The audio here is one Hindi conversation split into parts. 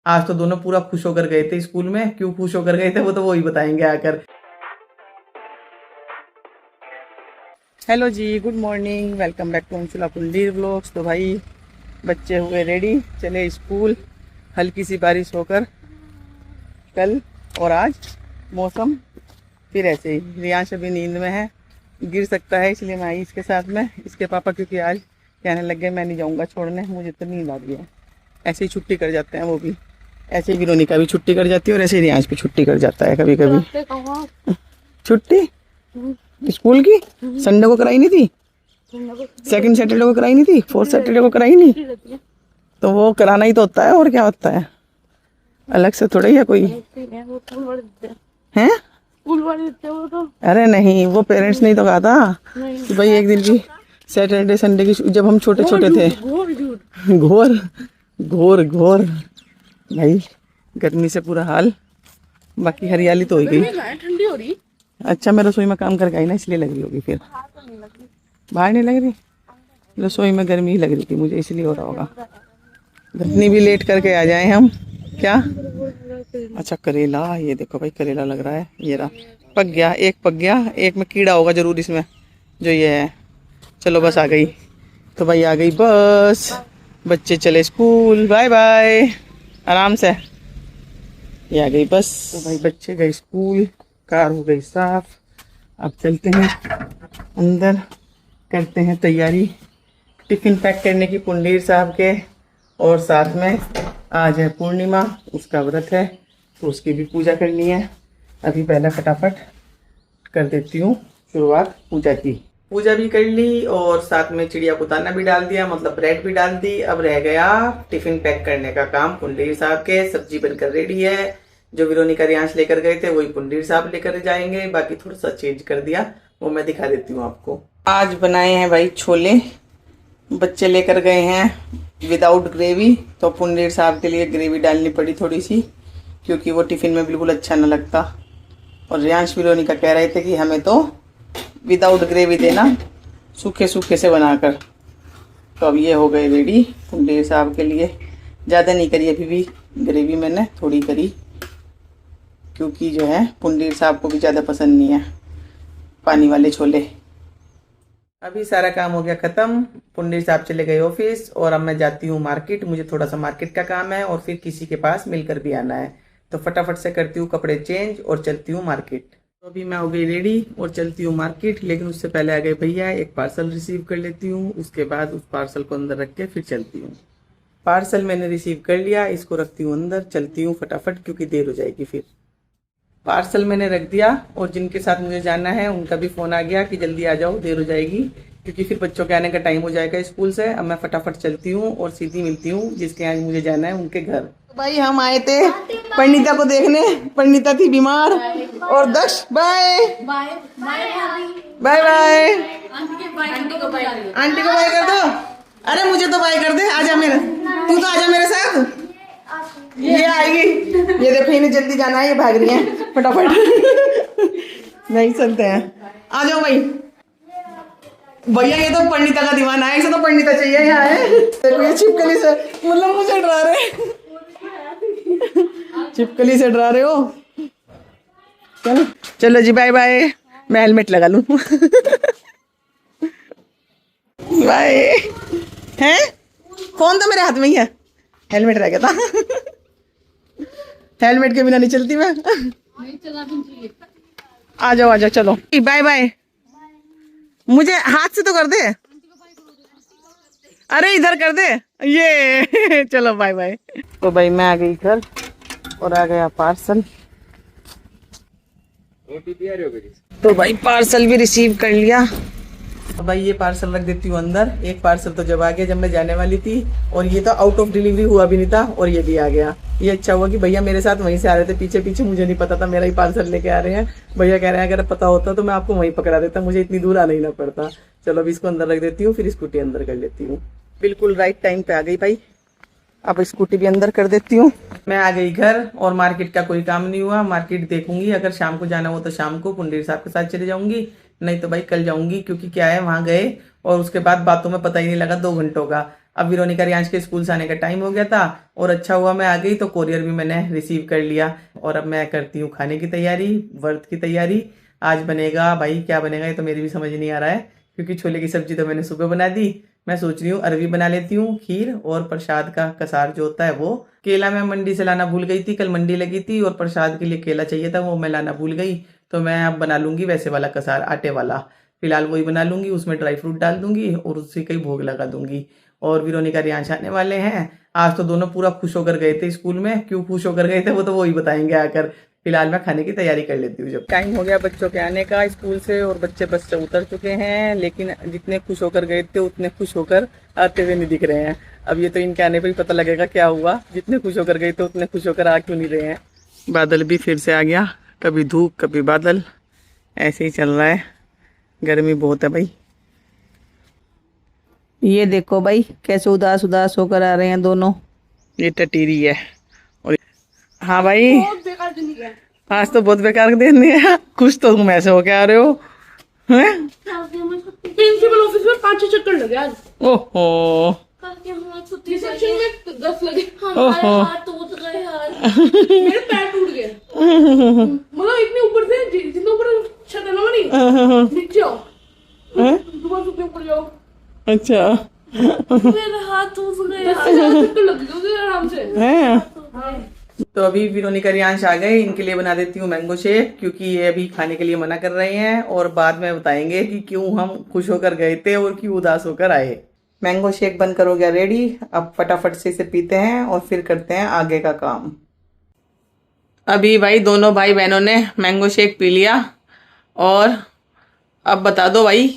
आज तो दोनों पूरा खुश होकर गए थे स्कूल में। क्यों खुश होकर गए थे वो तो वही बताएंगे आकर। Hello ji, good morning, welcome back to Anshula Kuldeep vlogs. तो भाई बच्चे हुए रेडी, चले स्कूल। हल्की सी बारिश होकर कल और आज मौसम फिर ऐसे ही। रियांश अभी नींद में है, गिर सकता है, इसलिए मैं आई इसके साथ में। इसके पापा क्योंकि आज कहने लग गए मैं नहीं जाऊंगा छोड़ने, मुझे तो नींद आ गई है। ऐसे ही छुट्टी कर जाते हैं वो भी, ऐसे ही विरोनिका भी छुट्टी कर जाती है और ऐसे ही रियांश भी छुट्टी कर जाता है कभी कभी। छुट्टी स्कूल की संडे को कराई नहीं थी, सेकंड सैटरडे को कराई नहीं थी, फोर्थ सैटरडे को कराई नहीं, तो वो कराना ही तो होता है। और क्या होता है, अलग से थोड़ा ही है कोई है। अरे नहीं, वो पेरेंट्स नहीं तो कहा था कि भाई एक दिन की सैटरडे संडे की, जब हम छोटे छोटे थे। घोर घोर घोर भाई, गर्मी से पूरा हाल। बाकी हरियाली तो हो गई, ठंडी हो रही। अच्छा, मैं रसोई में काम करके आई ना, इसलिए लग रही होगी। फिर बाहर नहीं लग रही, रसोई में गर्मी ही लग रही थी मुझे, इसलिए हो रहा होगा। इतनी भी लेट करके आ जाए हम क्या। अच्छा करेला, ये देखो भाई करेला लग रहा है, ये रहा, पक गया। एक पक गया, एक में कीड़ा होगा जरूर इसमें, जो ये है। चलो बस आ गई, तो भाई आ गई बस। बच्चे चले स्कूल, बाय बाय, आराम से। ये आ गई बस। तो भाई बच्चे गए स्कूल, कार हो गई साफ। अब चलते हैं अंदर, करते हैं तैयारी टिफिन पैक करने की पुंडीर साहब के। और साथ में आज है पूर्णिमा, उसका व्रत है, तो उसकी भी पूजा करनी है। अभी पहले फटाफट कर देती हूँ शुरुआत पूजा की। पूजा भी कर ली और साथ में चिड़िया को दाना भी डाल दिया, मतलब ब्रेड भी डाल दी। अब रह गया टिफिन पैक करने का काम पुंडीर साहब के। सब्जी बनकर रेडी है, जो विरोनिका रियांश लेकर गए थे वही पुंडीर साहब लेकर जाएंगे। बाकी थोड़ा सा चेंज कर दिया, वो मैं दिखा देती हूँ आपको। आज बनाए हैं भाई छोले, बच्चे लेकर गए हैं विदाउट ग्रेवी, तो पुंडीर साहब के लिए ग्रेवी डालनी पड़ी थोड़ी सी, क्योंकि वो टिफिन में बिल्कुल अच्छा न लगता। और रियांश विरोनिका कह रहे थे कि हमें तो विदाउट ग्रेवी देना, सूखे सूखे से बनाकर। तो अब ये हो गए रेडी पुंडीर साहब के लिए। ज़्यादा नहीं करी अभी भी ग्रेवी, मैंने थोड़ी करी, क्योंकि जो है पुंडीर साहब को भी ज़्यादा पसंद नहीं है पानी वाले छोले। अभी सारा काम हो गया ख़त्म, पुंडीर साहब चले गए ऑफिस और अब मैं जाती हूँ मार्केट। मुझे थोड़ा सा मार्केट का काम है और फिर किसी के पास मिलकर भी आना है, तो फटाफट से करती हूँ कपड़े चेंज और चलती हूँ मार्केट। तो अभी मैं हो गई रेडी और चलती हूँ मार्केट, लेकिन उससे पहले आ गए भैया, एक पार्सल रिसीव कर लेती हूँ, उसके बाद उस पार्सल को अंदर रख के फिर चलती हूँ। पार्सल मैंने रिसीव कर लिया, इसको रखती हूँ अंदर, चलती हूँ फटाफट क्योंकि देर हो जाएगी। फिर पार्सल मैंने रख दिया और जिनके साथ मुझे जाना है उनका भी फ़ोन आ गया कि जल्दी आ जाओ, देर हो जाएगी, क्योंकि फिर बच्चों के आने का टाइम हो जाएगा स्कूल से। अब मैं फटाफट चलती हूँ और सीधी मिलती हूँ जिसके यहाँ मुझे जाना है उनके घर। तो भाई हम आए थे परिणीता को देखने, परिणीता थी बीमार। और Daksh bye bye bye bye, aunty को बाय कर दो। अरे मुझे तो बाय कर दे, आजा मेरे, तू तो आजा मेरे साथ। ये आएगी, ये देखो इन्हें जल्दी जाना है, ये भाग रही है फटाफट। नहीं चलते हैं, आ जाओ भाई। भैया ये तो परिणीता का दीवाना है, इसे तो परिणीता चाहिए। यहाँ है देखो, ये छिपकली से, मतलब मुझे डरा रहे, छिपकली से डरा रहे हो। चलो चलो जी, बाय बाय। मैं हेलमेट लगा लूं। बाय। हैं फोन तो मेरे हाथ में ही है, हेलमेट रह गया था। हेलमेट के बिना नहीं चलती मैं। आ जाओ आ जाओ, चलो बाय बाय। मुझे हाथ से तो कर दे, अरे इधर कर दे ये। चलो बाय बाय। तो भाई मैं आ गई घर और आ गया पार्सल। तो भाई पार्सल भी रिसीव कर लिया। तो भाई ये पार्सल रख देती हूँ अंदर। एक पार्सल तो जब आ गया जब मैं जाने वाली थी, और ये तो आउट ऑफ डिलीवरी हुआ भी नहीं था और ये भी आ गया। ये अच्छा हुआ कि भैया मेरे साथ वहीं से आ रहे थे, पीछे पीछे, मुझे नहीं पता था मेरा ही पार्सल लेके आ रहे हैं। भैया कह रहे हैं अगर पता होता तो मैं आपको वहीं पकड़ा देता, मुझे इतनी दूर आना ही ना पड़ता। चलो अभी इसको अंदर रख देती हूँ, फिर स्कूटी अंदर कर लेती हूँ। बिल्कुल राइट टाइम पे आ गई भाई। अब स्कूटी भी अंदर कर देती हूँ। मैं आ गई घर और मार्केट का कोई काम नहीं हुआ। मार्केट देखूंगी, अगर शाम को जाना हो तो शाम को पुंडीर साहब के साथ चले जाऊंगी, नहीं तो भाई कल जाऊंगी, क्योंकि क्या है वहां गए और उसके बाद बातों में पता ही नहीं लगा 2 घंटों का। अब वेरोनिका रियांश के स्कूल से आने का टाइम हो गया था और अच्छा हुआ मैं आ गई, तो कोरियर भी मैंने रिसीव कर लिया। और अब मैं करती हूँ खाने की तैयारी, व्रत की तैयारी। आज बनेगा भाई, क्या बनेगा ये तो मेरी भी समझ नहीं आ रहा है, क्योंकि छोले की सब्जी तो मैंने सुबह बना दी। मैं सोच रही हूँ अरवी बना लेती हूँ, खीर और प्रसाद का कसार जो होता है वो। केला मैं मंडी से लाना भूल गई थी, कल मंडी लगी थी और प्रसाद के लिए केला चाहिए था, वो मैं लाना भूल गई। तो मैं अब बना लूंगी वैसे वाला कसार, आटे वाला। फिलहाल वही बना लूंगी, उसमें ड्राई फ्रूट डाल दूंगी और उसी का ही भोग लगा दूंगी। और वेरोनिका रियांश आने वाले हैं। आज तो दोनों पूरा खुश होकर गए थे स्कूल में, क्यों खुश होकर गए थे वो तो वही बताएंगे आकर। फिलहाल मैं खाने की तैयारी कर लेती हूँ। जब टाइम हो गया बच्चों के आने का स्कूल से और बच्चे बस से उतर चुके हैं, लेकिन जितने खुश होकर गए थे उतने खुश होकर आते हुए नहीं दिख रहे हैं। अब ये तो इनके आने पर ही पता लगेगा क्या हुआ, जितने खुश होकर गए थे उतने खुश होकर आ क्यों नहीं रहे हैं। बादल भी फिर से आ गया, कभी धूप कभी बादल, ऐसे ही चल रहा है। गर्मी बहुत है भाई। ये देखो भाई कैसे उदास उदास होकर आ रहे हैं दोनों। ये टटीरी है। और हाँ भाई, आज तो बहुत बेकार दिन है। कुछ तो तुम ऐसे होके आ रहे हो हैं? प्रिंसिपल ऑफिस में 5-6 चक्कर लगे आज। ओहो रिसेप्शन में 10 लगे। ओहो हाथ टूट गए यार, मेरे पैर टूट गए। मतलब इतने ऊपर से, जितने ऊपर छत है ना हमारी, नीचे आओ दोबारा से ऊपर जाओ। अच्छा मेरे हाथ टूट गए यार, चक्कर लग गए आराम से। हैं? तो अभी वेरोनिका रियांश आ गए, इनके लिए बना देती हूँ मैंगो शेक, क्योंकि ये अभी खाने के लिए मना कर रहे हैं और बाद में बताएंगे कि क्यों हम खुश होकर गए थे और क्यों उदास होकर आए। मैंगो शेक बनकर हो गया रेडी। अब फटाफट से इसे पीते हैं और फिर करते हैं आगे का काम। अभी भाई दोनों भाई बहनों ने मैंगो शेक पी लिया। और अब बता दो भाई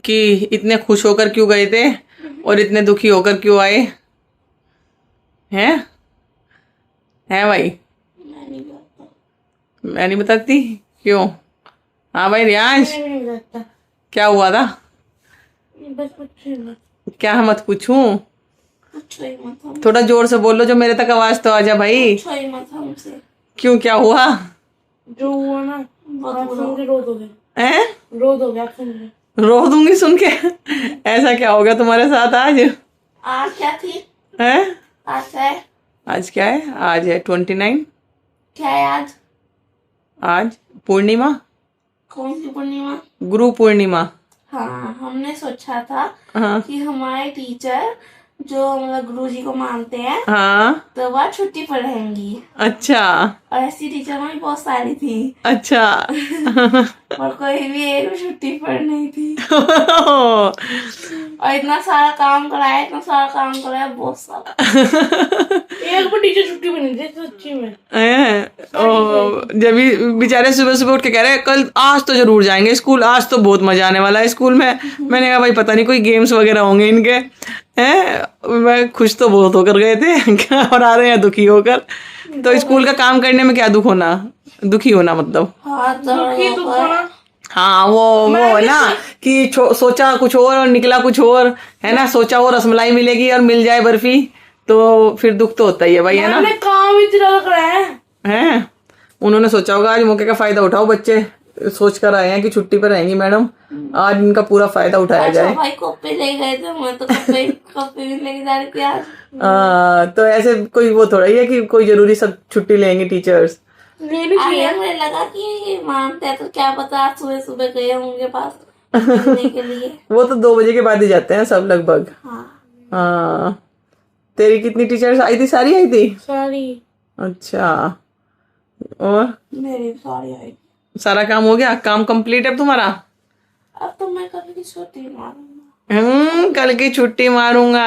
कि इतने खुश होकर क्यों गए थे और इतने दुखी होकर क्यों आए हैं भाई? मैं नहीं बताती क्यों? हाँ भाई रियांश, क्या हुआ था? बस कुछ क्या मत पूछूं? ही मत, थोड़ा जोर से बोलो जो मेरे तक आवाज तो आ जा भाई। ही मत हमसे। क्यों, क्या हुआ? जो हुआ ना आप सुन के रो दोगे। हैं? रो दोगे आप सुन के। रो दूंगी सुन के? ऐसा क्या हो गया तुम्हारे साथ आज? आज क्या थी? हैं? आज क्या है? आज क्या है? आज है 29। क्या है आज? आज पूर्णिमा। कौन सी पूर्णिमा? गुरु पूर्णिमा। हाँ, हमने सोचा था हाँ कि हमारे टीचर जो मतलब गुरुजी को मानते हैं हाँ। तो वह छुट्टी पर रहेंगी। अच्छा और ऐसी टीचर हमारी बहुत सारी थी अच्छा। और कोई भी एक भी छुट्टी पर नहीं थी। और इतना सारा काम कराया बहुत सारा। एक भी टीचर छुट्टी पर नहीं थी सच्ची में। जब बेचारे सुबह सुबह उठ के कह रहे हैं कल आज तो जरूर जाएंगे स्कूल, आज तो बहुत मजा आने वाला है स्कूल में। मैंने कहा भाई पता नहीं कोई गेम्स वगैरह होंगे इनके। मैं खुश तो बहुत होकर गए थे और आ रहे हैं दुखी होकर। तो स्कूल का काम करने में क्या दुखी होना मतलब? हाँ वो है ना कि सोचा कुछ और निकला कुछ और, है ना। सोचा वो रसमलाई मिलेगी और मिल जाए बर्फी, तो फिर दुख तो होता ही है भाई, है ना। काम इतना कराया है। उन्होंने सोचा होगा आज मौके का फायदा उठाओ, बच्चे सोच कर आए हैं कि छुट्टी पर रहेंगी मैडम, आज इनका पूरा फायदा उठाया जाए। भाई कॉपी ले गए थे, मैं तो कॉपी भी लेके जा रही थी आज। तो ऐसे कोई वो थोड़ा ही है कि कोई जरूरी सब छुट्टी लेंगे टीचर्स। मुझे लगा कि मानते हैं तो क्या पता सुबह सुबह गए होंगे पास के लिए। वो तो 2 बजे के बाद ही जाते हैं सब लगभग। हाँ। तेरी कितनी टीचर्स आई थी? सारी आई थी? सारी। अच्छा। और मेरी सारी आई। सारा काम हो गया? काम कंप्लीट है तुम्हारा? अब तो मैं कल की छुट्टी मारूंगा। कल की छुट्टी मारूंगा।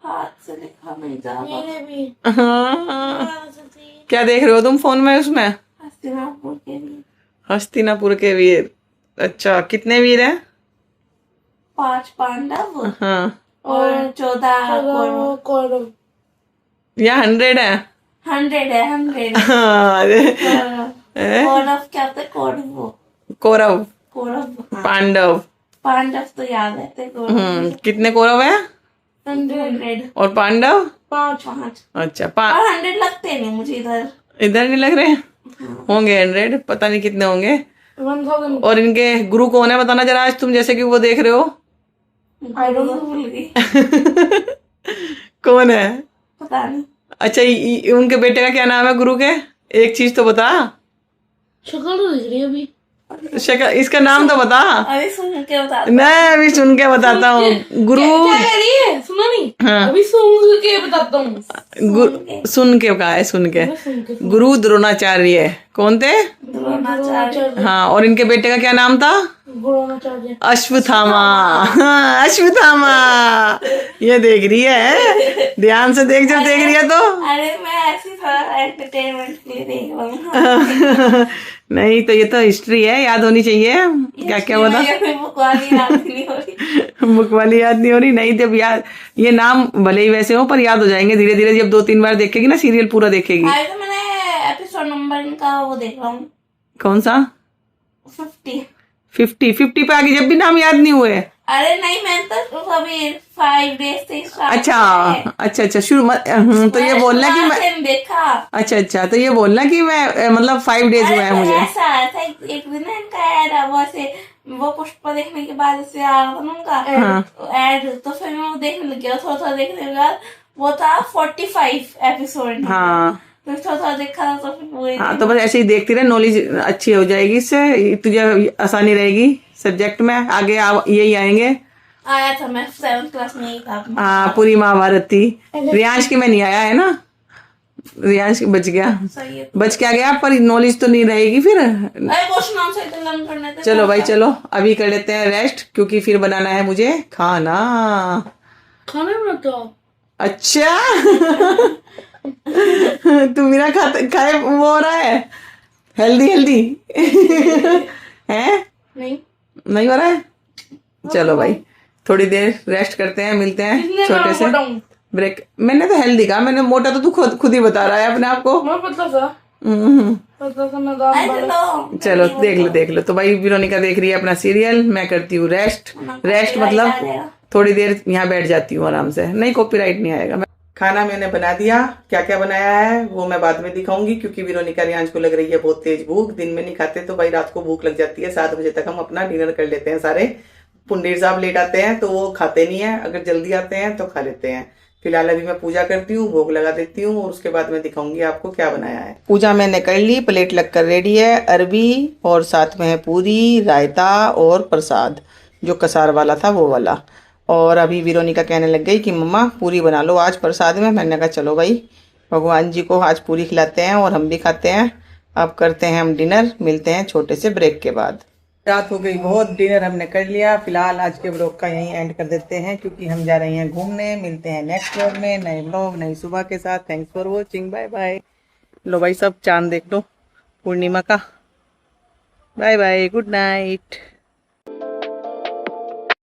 हाथ से लिखा नहीं जा मेरे भी। क्या देख रहे हो तुम फोन में? उसमें हस्तिनापुर के वीर। हस्तिनापुर के वीर। अच्छा, कितने वीर हैं? 5 पांडव। हाँ। और 14 कौरव। या 100 है? 100 है 100। कौरव क्या होता है? कौरव पांडव तो याद है। कितने कौरव है? 100। और पांडव? 5। अच्छा 100 लगते नहीं मुझे इधर नहीं लग रहे। होंगे 100, पता नहीं कितने होंगे। 1000। और इनके गुरु कौन है बताना जरा आज तुम, जैसे कि वो देख रहे हो। आई डोंट नो, भूल गई, कौन है? पता नहीं। अच्छा उनके बेटे का क्या नाम है गुरु के? एक चीज तो बता। शक्ल तो दिख रही है अभी। शक्ल, इसका नाम तो बता। अभी सुन के बता। मैं अभी सुन के बताता हूँ। गुरु क्या कह रही है? सुना नहीं? हाँ। अभी सुन के बताता हूँ। सुन के कहा है? सुन के। सुन के। गुरु द्रोणाचार्य कौन थे? द्रोणाचार्य। हाँ, और इनके बेटे का क्या नाम था? द्रोणाचार्य। अश्वत्थामा। हाँ, अश्वत्थामा। ये देख रही है, ध्यान से देख, जब देख रही है तो। अरे मैं ऐसी थोड़ा एंटरटेनमेंट के लिए देख रहा हूँ। नहीं तो ये तो हिस्ट्री है, याद होनी चाहिए। क्या क्या बता? बुक वाली याद नहीं हो रही। बुक वाली याद नहीं हो रही? नहीं, जब याद, ये नाम भले ही वैसे हो पर याद हो जाएंगे धीरे धीरे, जब 2-3 बार देखेगी ना सीरियल पूरा देखेगी। अरे तो मैंने एपिसोड नंबर इनका वो देख रहा हूँ, कौन सा? 50। 50 पे आगे जब भी नाम याद नहीं हुए। अरे नहीं, मैंने तो अभी 5 डेज से start अच्छा किया है। अच्छा अच्छा, शुरू तो ये बोलना कि मैं, मैंने देखा। अच्छा अच्छा, तो ये बोलना कि मैं मतलब 5 डेज हुए हैं अरे मुझे। ऐसा आया था एक दिन ना, इनका ऐड वो ऐसे, वो पुष्पा देखने के बाद से आ रहा था ना उनका ऐड, तो फिर मैं वो देखने लग गया, थोड़ा थोड़ा देखने के बाद वो था 45 एपिसोड। हाँ तो थोड़ा थोड़ा देखा था, तो फिर पूरे हाँ, तो बस ऐसे ही देखती रहे, नॉलेज अच्छी हो जाएगी, इससे तुझे आसानी रहेगी सब्जेक्ट में, आगे यही आएंगे। आया था, मैं 7th क्लास में ही था। हाँ, पूरी महाभारत थी। रियांश की में नहीं आया है ना, रियांश बच गया, सही है। बच क्या गया, पर नॉलेज तो नहीं रहेगी फिर। अरे क्वेश्चन आंसर तो लर्न करने थे। चलो भाई, चलो अभी कर लेते हैं रेस्ट, क्योंकि फिर बनाना है मुझे खाना। खाना बनाते हो? अच्छा। तू बिना खाए वो हो रहा है, हेल्दी हेल्दी है? नहीं हो रहा है? चलो भाई, थोड़ी देर रेस्ट करते हैं, मिलते हैं छोटे से ब्रेक। मैंने तो हेल्दी कहा, मैंने मोटा तो तू खुद ही बता रहा है अपने आप को। मैं पतला था। चलो देख लो। तो भाई विरोनिका देख रही है अपना सीरियल, मैं करती हूँ रेस्ट मतलब थोड़ी देर यहाँ बैठ जाती हूँ आराम से, नहीं कॉपीराइट नहीं आएगा। खाना मैंने बना दिया, क्या क्या बनाया है वो मैं बाद में दिखाऊंगी, क्योंकि विरोनिका रियांश को लग रही है बहुत तेज भूख, दिन में नहीं खाते तो भाई रात को भूख लग जाती है। 7 बजे तक हम अपना डिनर कर लेते हैं सारे। पुंडीर साहब लेट आते हैं तो वो खाते नहीं है, अगर जल्दी आते हैं तो खा लेते हैं। फिलहाल अभी मैं पूजा करती हूँ, भोग लगा देती हूँ, और उसके बाद मैं दिखाऊंगी आपको क्या बनाया है। पूजा मैंने कर ली, प्लेट लगकर रेडी है, अरबी और साथ में है पूरी, रायता और प्रसाद, जो कसार वाला था वो वाला। और अभी विरोनिका कहने लग गई कि मम्मा पूरी बना लो आज प्रसाद में। मैंने कहा चलो भाई, भगवान जी को आज पूरी खिलाते हैं और हम भी खाते हैं। अब करते हैं हम डिनर, मिलते हैं छोटे से ब्रेक के बाद। रात हो गई बहुत, डिनर हमने कर लिया। फिलहाल आज के ब्लॉग का यहीं एंड कर देते हैं, क्योंकि हम जा रहे हैं घूमने। मिलते हैं नेक्स्ट ब्लॉग में, नए ब्लॉग नई सुबह के साथ। Thanks for watching, bye bye. लो भाई सब चांद देख लो पूर्णिमा का। Bye bye, good night.